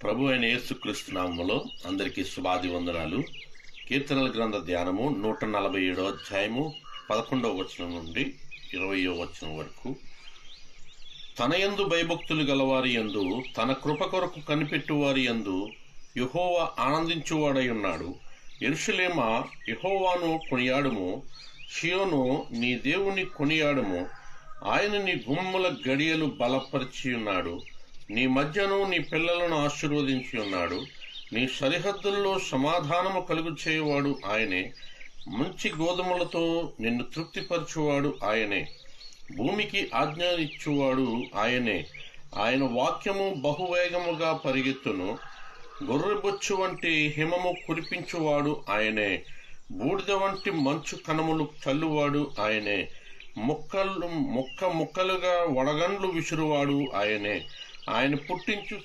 ప్రభు అయిన యేసుక్రీస్తు నామములో అందరికీ శుభాభివందనాలు. కీర్తనల గ్రంథ ధ్యానము 147వ అధ్యాయము 11వ వచనం నుండి 20వ వచనం వరకు. తన యందు భయభక్తులు గలవారి యందు, తన కృప కొరకు కనిపెట్టువారి యందు యెహోవా ఆనందించువాడై ఉన్నాడు. యెరూషలేమా, యెహోవాను కొనియాడుము. షియోను, నీ దేవుని కొనియాడుము. ఆయన నీ గుమ్మముల గడియలు బలపరిచి ఉన్నాడు. నీ మధ్యను నీ పిల్లలను ఆశీర్వదించి ఉన్నాడు. నీ సరిహద్దుల్లో సమాధానము కలుగు చేయువాడు ఆయనే. మంచి గోధుమలతో నిన్ను తృప్తిపరచువాడు ఆయనే. భూమికి ఆజ్ఞ ఇచ్చువాడు ఆయనే. ఆయన వాక్యము బహువేగముగా పరిగెత్తును. గొర్రెబొచ్చు వంటి హిమము కురిపించువాడు ఆయనే. బూడిద వంటి మంచు కణములు చల్లువాడు ఆయనే. ముక్కలుగా వడగండ్లు విసురువాడు ఆయనే. ఆయన పుట్టించు